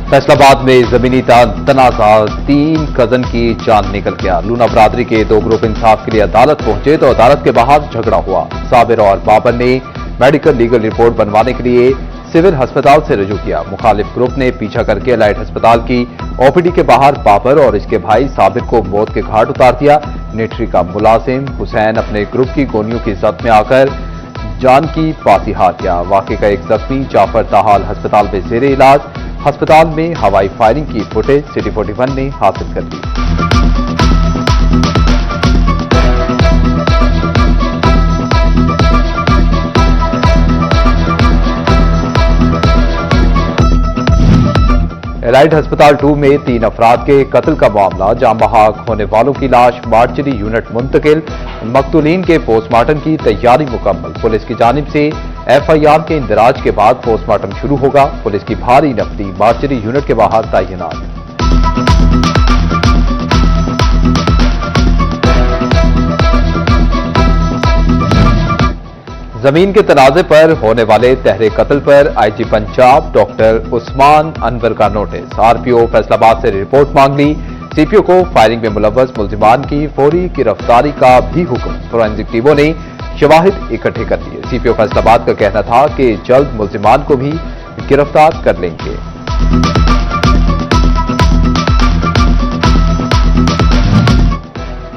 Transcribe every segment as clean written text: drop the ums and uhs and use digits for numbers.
फैसलाबाद में जमीनी तनाजा 3 कजन की जान निकल गया। लूना बरादरी के 2 ग्रुप इंसाफ के लिए अदालत पहुंचे तो अदालत के बाहर झगड़ा हुआ। साबिर और बाबर ने मेडिकल लीगल रिपोर्ट बनवाने के लिए सिविल अस्पताल से रजू किया। मुखालिफ ग्रुप ने पीछा करके एलाइट अस्पताल की ओपीडी के बाहर बाबर और इसके भाई साबिर को मौत के घाट उतार दिया। नेटरी का मुलाजिम हुसैन अपने ग्रुप की गोलियों की जद में आकर जान की बाजी हार गया। वाकई का एक जख्मी जाफर ताहाल अस्पताल में जेर इलाज। अस्पताल में हवाई फायरिंग की फुटेज सिटी 41 ने हासिल कर ली। एलाइट अस्पताल 2 में 3 अफराद के कत्ल का मामला। जाम बहाक होने वालों की लाश मार्चरी यूनिट मुंतकिल। मकतूलीन के पोस्टमार्टम की तैयारी मुकम्मल। पुलिस की जानिब से एफआईआर के इंदराज के बाद पोस्टमार्टम शुरू होगा। पुलिस की भारी नफरी मार्चरी यूनिट के बाहर तैनात। जमीन के तनाजे पर होने वाले तहरे कत्ल पर आईजी पंजाब डॉक्टर उस्मान अनवर का नोटिस। आरपीओ फैसलाबाद से रिपोर्ट मांग ली। सीपीओ को फायरिंग में मुलव्वस मुल्जिमान की फौरी गिरफ्तारी का भी हुक्म। फोरेंसिक टीमों ने शवाहिद इकट्ठे कर लिए। सीपीओ फैसलाबाद का कहना था कि जल्द मुल्जिमान को भी गिरफ्तार कर लेंगे।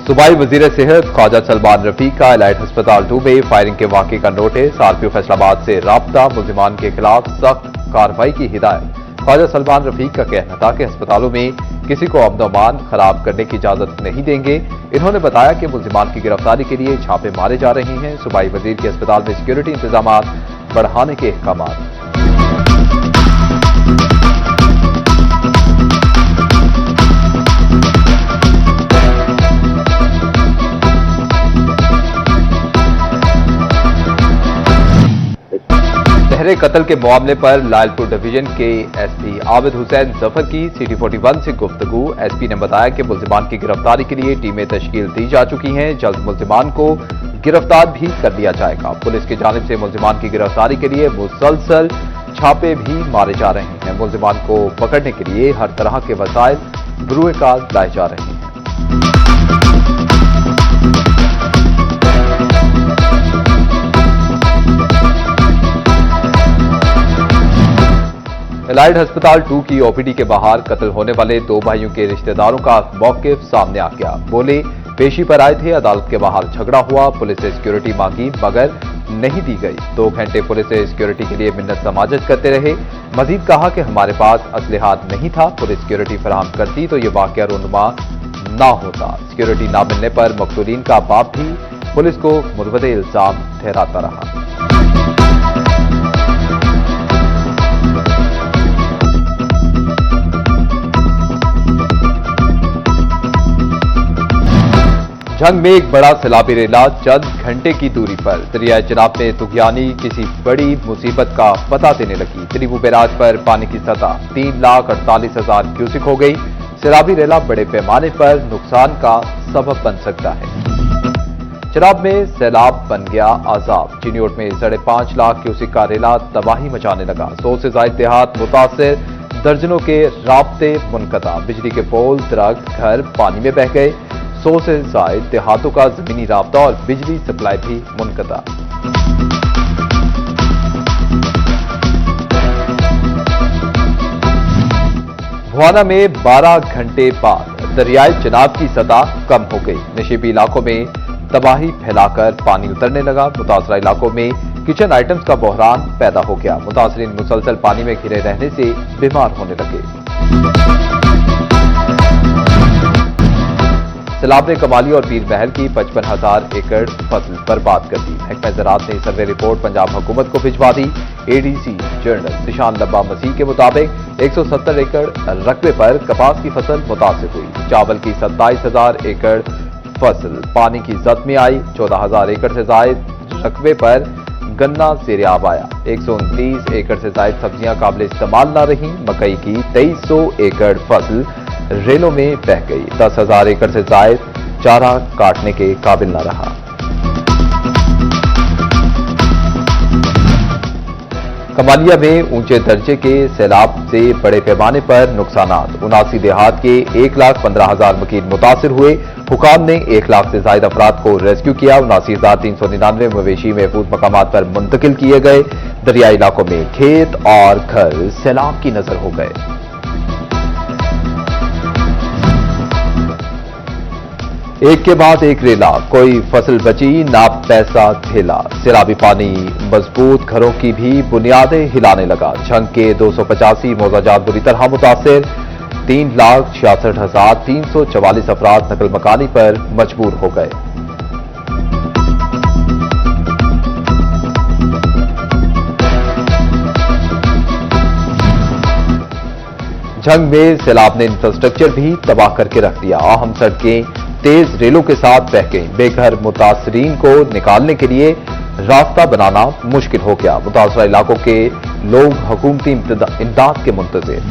सूबाई वजीर सेहत ख्वाजा सलमान रफीक का एलाइट अस्पताल 2 में फायरिंग के वाक़े का नोटिस। आरपीओ फैसलाबाद से राब्ता। मुल्जिमान के खिलाफ सख्त कार्रवाई की हिदायत। ख्वाजा सलमान रफीक का कहना था कि अस्पतालों में किसी को अमन व अमान खराब करने की इजाजत नहीं देंगे। इन्होंने बताया कि मुल्जिमान की गिरफ्तारी के लिए छापे मारे जा रहे हैं। सूबाई वजीर के अस्पताल में सिक्योरिटी इंतजाम बढ़ाने के अहकाम। तहरे कत्ल के मामले पर लालपुर डिवीजन के एसपी आबिद हुसैन जफर की सिटी 41 से गुफ्तगू। एसपी ने बताया कि मुल्जिमान की गिरफ्तारी के लिए टीमें तश्कील दी जा चुकी हैं। जल्द मुल्जिमान को गिरफ्तार भी कर लिया जाएगा। पुलिस की जानिब से मुल्जिमान की गिरफ्तारी के लिए मुसलसल छापे भी मारे जा रहे हैं। मुल्जिमान को पकड़ने के लिए हर तरह के वसाइल बरूए कार लाए जा रहे हैं। एलाइट अस्पताल 2 की ओपीडी के बाहर कत्ल होने वाले 2 भाइयों के रिश्तेदारों का मौकिफ सामने आ गया। बोले पेशी पर आए थे, अदालत के बाहर झगड़ा हुआ, पुलिस से सिक्योरिटी मांगी मगर नहीं दी गई। 2 घंटे पुलिस से सिक्योरिटी के लिए मिन्नत समाजत करते रहे। मजीद कहा कि हमारे पास असलहात नहीं था, पुलिस सिक्योरिटी फराहम करती तो ये वाकया रूनुमा ना होता। सिक्योरिटी ना मिलने पर मकतूलीन का बाप भी पुलिस को मुर्वदे इल्जाम ठहराता रहा। जंग में एक बड़ा सैलाबी रेला चंद घंटे की दूरी पर दरियाए चिनाब में तुगयानी किसी बड़ी मुसीबत का पता देने लगी। त्रिबू बैराज पर पानी की सतह 3,48,000 क्यूसिक हो गई। सैलाबी रेला बड़े पैमाने पर नुकसान का सबब बन सकता है। चिनाब में सैलाब बन गया आजाब। चिन्योट में 5.5 लाख क्यूसिक का रेला तबाही मचाने लगा। 100 से ज्यादा देहात मुतासिर, दर्जनों के राब्ते मुनक़ता। बिजली के पोल, दरख्त, घर पानी में बह गए। 100 से ज्यादा देहातों का जमीनी राब्ता और बिजली सप्लाई भी मुनक़ता। भुआना में 12 घंटे बाद दरियाए चिनाब की सतह कम हो गई। नशीबी इलाकों में तबाही फैलाकर पानी उतरने लगा। मुतासरा इलाकों में किचन आइटम्स का बहरान पैदा हो गया। मुतासरीन मुसलसल पानी में घिरे रहने से बीमार होने लगे। सैलाब ने कमाली और पीर महल की 55,000 एकड़ फसल बर्बाद कर दी। महकमा ज़राअत ने सर्वे रिपोर्ट पंजाब हुकूमत को भिजवा दी। एडीसी जनरल निशान लब्बा मसीह के मुताबिक 170 एकड़ रकबे पर कपास की फसल मुतासिर हुई। चावल की 27,000 एकड़ फसल पानी की जद में आई। 14,000 एकड़ से ज्यादा रकबे पर गन्ना ज़ेर-ए-आब आया। 129 एकड़ से ज्यादा सब्जियां काबिल इस्तेमाल न रही। मकई की 2300 एकड़ फसल रेलों में बह गई। 10,000 एकड़ से ज्यादा चारा काटने के काबिल न रहा। कमालिया में ऊंचे दर्जे के सैलाब से बड़े पैमाने पर नुकसानात। 79 देहात के 1,15,000 मकीन मुतासिर हुए। हुकाम ने 1 लाख से ज्यादा अफराद को रेस्क्यू किया। 79,399 मवेशी महफूज मकामात पर मुंतकिल किए गए। दरियाई इलाकों में खेत और घर सैलाब की नजर हो गए। एक के बाद एक रेला, कोई फसल बची ना पैसा थेला। सैलाबी पानी मजबूत घरों की भी बुनियादें हिलाने लगा। झंग के 285 मौजाजात बुरी तरह मुतासिर। 3,66,344 अफराद नकल मकानी पर मजबूर हो गए। झंग में सैलाब ने इंफ्रास्ट्रक्चर भी तबाह करके रख दिया। अहम सड़कें तेज रेलों के साथ बह गई। बेघर मुतासरीन को निकालने के लिए रास्ता बनाना मुश्किल हो गया। मुतासरा इलाकों के लोग हुकूमती इमदाद के मुंतजिर।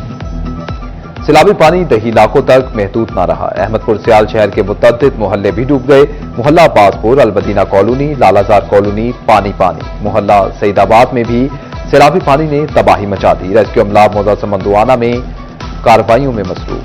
सैलाबी पानी दही इलाकों तक महदूद न रहा। अहमदपुर सियाल शहर के मुतअद्दिद मोहल्ले भी डूब गए। मोहल्ला अब्बासपुर, अलमदीना कॉलोनी, लालाजार कॉलोनी पानी पानी। मोहल्ला सईदाबाद में भी सैलाबी पानी ने तबाही मचा दी। रेस्क्यू अमला मौजा समंदुआना में कार्रवाइयों में मसरूफ।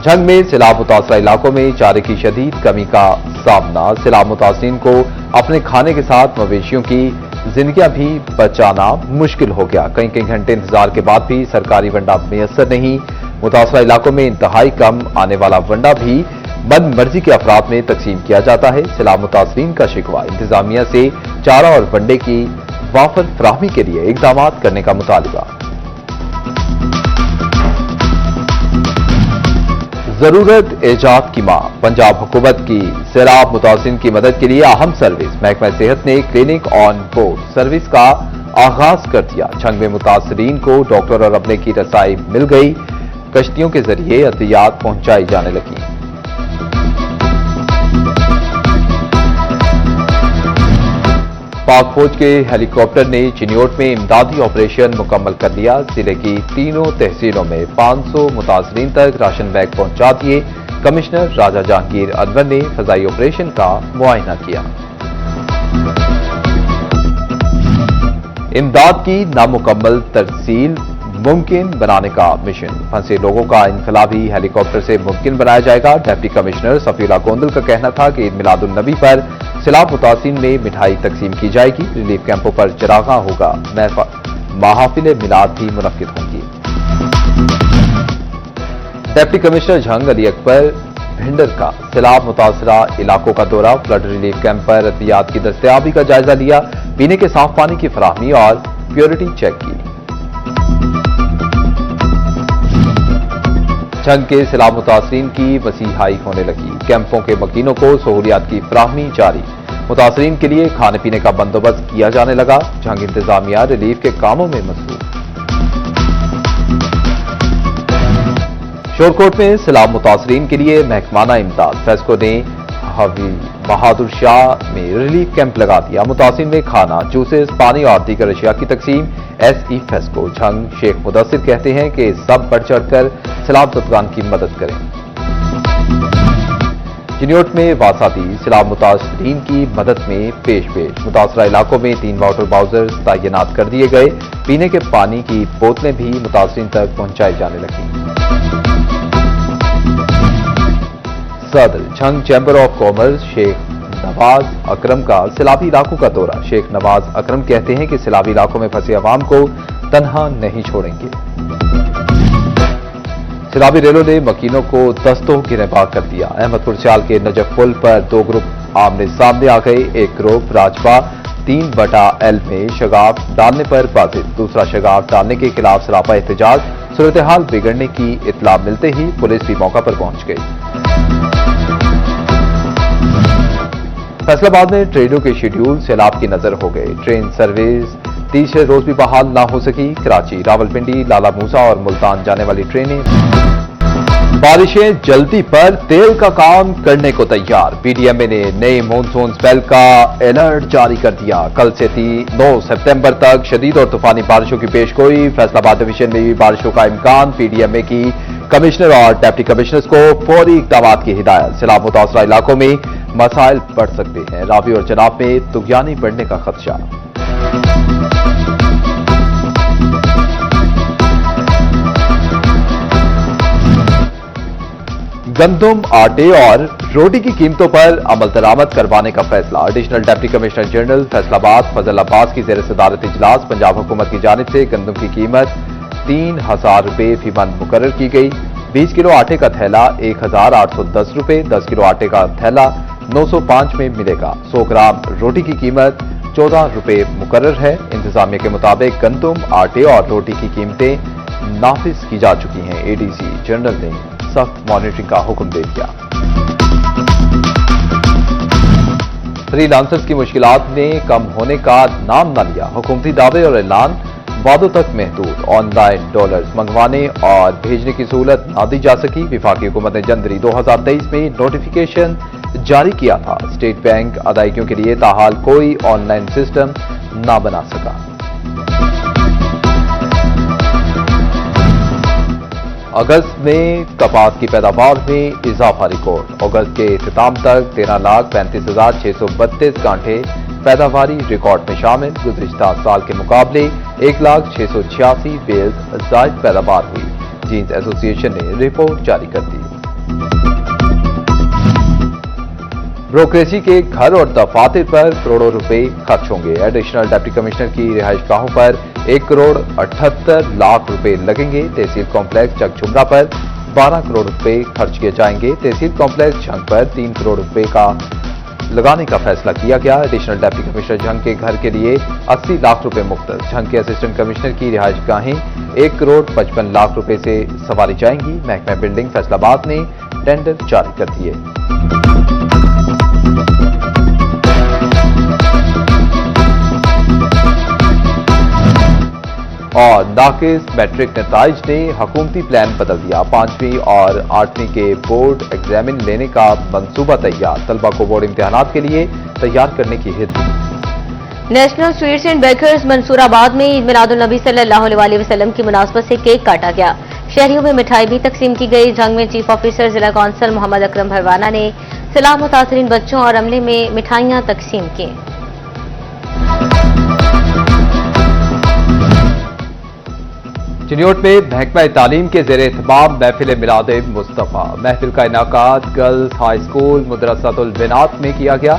झंग में सैलाब मुतासरा इलाकों में चारे की शदीद कमी का सामना। सैलाब मुतासरीन को अपने खाने के साथ मवेशियों की जिंदगियां भी बचाना मुश्किल हो गया। कई कई घंटे इंतजार के बाद भी सरकारी वंडा मैसर नहीं। मुतासरा इलाकों में इंतहाई कम आने वाला वंडा भी मन मर्जी के अफराद में तकसीम किया जाता है। सैलाब मुतासरीन का शिकवा इंतजामिया से चारा और वंडे की वाफर फराहमी के लिए इकदाम करने का मुतालिबा। जरूरत एजाद की मां। पंजाब हुकूमत की सैलाब मुतासिन की मदद के लिए अहम सर्विस। महकमा सेहत ने क्लिनिक ऑन बोर्ड सर्विस का आगाज कर दिया। झंग में मुतासरीन को डॉक्टर और अमले की रसाई मिल गई। कश्तियों के जरिए अद्वियात पहुंचाई जाने लगी। पाक फौज के हेलीकॉप्टर ने चिन्योट में इमदादी ऑपरेशन मुकम्मल कर लिया। जिले की तीनों तहसीलों में 500 मुतासरीन तक राशन बैग पहुंचा दिए। कमिश्नर राजा जहांगीर अनवर ने फजाई ऑपरेशन का मुआयना किया। इमदाद की नामुकम्मल तरसील मुमकिन बनाने का मिशन। फंसे लोगों का इनकलाबी हेलीकॉप्टर से मुमकिन बनाया जाएगा। डिप्टी कमिश्नर सफीला कोंदल का कहना था कि ईद मिलादुन नबी पर सैलाब मुतासिन में मिठाई तकसीम की जाएगी। रिलीफ कैंपों पर चरागा होगा। महाफिल मिलाद भी मुनक्किद होंगी। डिप्टी कमिश्नर झंग अली अकबर भिंडर का सैलाब मुतासरा इलाकों का दौरा। फ्लड रिलीफ कैंप पर अद्वियात की दस्तयाबी का जायजा लिया। पीने के साफ पानी की फराहमी और प्योरिटी चेक की। झंग के सैलाब मुतासरीन की मसीहाई होने लगी। कैंपों के मकीनों को सहूलियात की फराहमी जारी। मुतासरीन के लिए खाने पीने का बंदोबस्त किया जाने लगा। झंग इंतजामिया रिलीफ के कामों में मसरूफ। शोरकोट में सैलाब मुतासरीन के लिए महकमाना इमदाद। फेस्को ने बहादुर शाह में रिलीफ कैंप लगा दिया। मुतासिर में खाना, जूसेस, पानी और दीगर अशिया की तकसीम। एसई फेस्को झंग शेख मुदस्सिर कहते हैं कि सब बढ़ चढ़कर सैलाब ज़दगान की मदद करें। चिन्योट में वासाती सैलाब मुतासरीन की मदद में पेश। मुतासरा इलाकों में 3 वाटर बाउजर्स तैनात कर दिए गए। पीने के पानी की बोतलें भी मुतासरीन तक पहुंचाई जाने लगी। सदर Jhang chamber of commerce Sheikh Nawaz Akram का सैलाबी इलाकों का दौरा। शेख नवाज अकरम कहते हैं कि सैलाबी इलाकों में फंसे अवाम को तन्हा नहीं छोड़ेंगे। सैलाबी रेलों ने मकीनों को दस्तों गिरफ्तार कर दिया। अहमदपुर सियाल के नजफ पुल पर 2 ग्रुप आमने सामने आ गए। एक ग्रुप राजपा 3/L में शगाफ डालने पर बाधित, दूसरा शगाफ डालने के खिलाफ सरापा एहतजाज। सूरत हाल बिगड़ने की इत्तला मिलते ही पुलिस भी मौका पर पहुंच गई। फैसलाबाद में ट्रेनों के शेड्यूल सैलाब की नजर हो गए। ट्रेन सर्विस तीसरे रोज भी बहाल ना हो सकी। कराची, रावलपिंडी, लाला मूसा और मुल्तान जाने वाली ट्रेनें। बारिशें जल्दी पर तेल का काम करने को तैयार। पीडीएमए ने नए मॉनसून स्पेल का अलर्ट जारी कर दिया। कल से 9 सितंबर तक शदीद और तूफानी बारिशों की पेशगोई। फैसलाबाद डिवीजन में भी बारिशों का इम्कान। पीडीएमए की कमिश्नर और डिप्टी कमिश्नर्स को फौरी इक़दामात की हिदायत। सैलाब मुतासरा इलाकों में मसाइल बढ़ सकते हैं। रावी और जनाब में तुगयानी बढ़ने का खदशा। गंदम, आटे और रोटी की कीमतों पर अमल दरामद करवाने का फैसला। Additional deputy commissioner general Faisalabad Fazal Abbas की जेर सदारत इजलास पंजाब हुकूमत की जानिब से गंदम की कीमत 3000 रुपये फी मन मुकर्रर की गई। 20 किलो आटे का थैला 1810 रुपये, 10 किलो आटे का थैला 905 में मिलेगा। 100 ग्राम रोटी की कीमत 14 रुपये मुकर्रर है। इंतजामिया के मुताबिक गंदम, आटे और रोटी की कीमतें नाफिज की जा चुकी हैं। एडीसी जनरल ने सख्त मॉनिटरिंग का हुक्म दे दिया। फ्रीलांसर्स की मुश्किलात ने कम होने का नाम न लिया। हुकूमती दावे और ऐलान वादों तक महदूद। ऑनलाइन डॉलर्स मंगवाने और भेजने की सहूलत न दी जा सकी। विफाकी हुकूमत ने जनवरी 2023 में नोटिफिकेशन जारी किया था। स्टेट बैंक अदायगियों के लिए ताहाल कोई ऑनलाइन सिस्टम न बना सका। अगस्त में कपास की पैदावार में इजाफा रिकॉर्ड। अगस्त के इख्तिताम तक 13,35,632 गांठे पैदावारी रिकॉर्ड में शामिल। गुज़िश्ता साल के मुकाबले 1,686 बेल्स जायद पैदावार हुई। जीन्स एसोसिएशन ने रिपोर्ट जारी कर दी। ब्रोकरेसी के घर और दफातर पर करोड़ों रुपए खर्च होंगे। एडिशनल डिप्टी कमिश्नर की रिहाइश गाहों पर 1,78,00,000 रुपए लगेंगे। तहसील कॉम्प्लेक्स चकझुमरा पर 12 करोड़ रुपए खर्च किए जाएंगे। तहसील कॉम्प्लेक्स झंग पर 3 करोड़ रुपए का लगाने का फैसला किया गया। एडिशनल डिप्टी कमिश्नर झंग के घर के लिए 80 लाख रुपए मुख्तस। झंग के असिस्टेंट कमिश्नर की रिहाइश गाहें 1,55,00,000 रुपए से संवारी जाएंगी। महकमा बिल्डिंग फैसलाबाद ने टेंडर जारी कर दिए। और नाकिस मैट्रिक नताइज ने हुकूमती प्लान बदल दिया। 5वीं और 8वीं के बोर्ड एग्जामिन लेने का मंसूबा तैयार। तलबा को बोर्ड इम्तिहानात के लिए तैयार करने की हिदायत। National sweets and bakers Mansoorabad में ईद मिलादुन्नबी सल्लल्लाहु अलैहि वसल्लम की मुनासबत से केक काटा गया। शहरियों में मिठाई भी तकसीम की गई। जंग में चीफ ऑफिसर जिला कौंसल मोहम्मद अकरम भरवाना ने सलाह मुतासरीन बच्चों और अमले में मिठाइयां तकसीम की। चिन्योट में महकमा तालीम के जेर एहतमाम महफिल मिलाद मुस्तफा। महफिल का इनाकात गर्ल्स हाई स्कूल मदरसातुल बिनात में किया गया।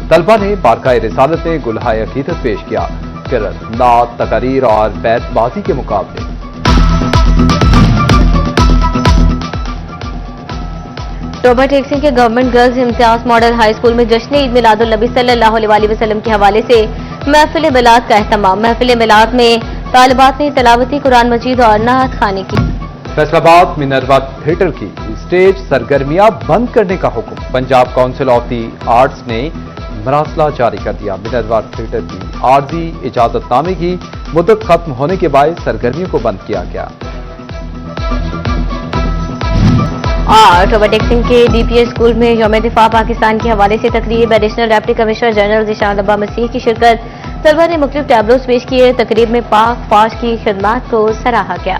तलबा ने बारकाए रिसालत में गुलहाए अकीदत पेश किया। किरत, नात, तकारीर और बैतबाजी के मुकाबले। रॉबर्ट हिक्स के government girls Imtiaz model high school में जश्न ईद मिलादुन्नबी सल्लल्लाहु अलैहि वसल्लम के हवाले से महफिल मिलाद का एहतमाम। महफिल मिलाद में तालिबात ने तलावती कुरान मजीद और नात खाने की। फैसलाबाद मिनरवा थिएटर की स्टेज सरगर्मियां बंद करने का हुक्म। Punjab council of the arts ने मरासला जारी कर दिया। मिनरवा थिएटर की आर्जी इजाजतनामे की मुद्दत खत्म होने के बाद सरगर्मियों को बंद किया गया। और रॉबर्ट हिक्स के डीपीएस स्कूल में यौम दिफा पाकिस्तान के हवाले से तकरीब। Additional deputy commissioner general Zeeshan अब्बा मसीह की शिरकत। तलबा ने मुख्तलिफ टैबलोज पेश किए। तकरीब में पाक फौज की खिदमात को सराहा गया।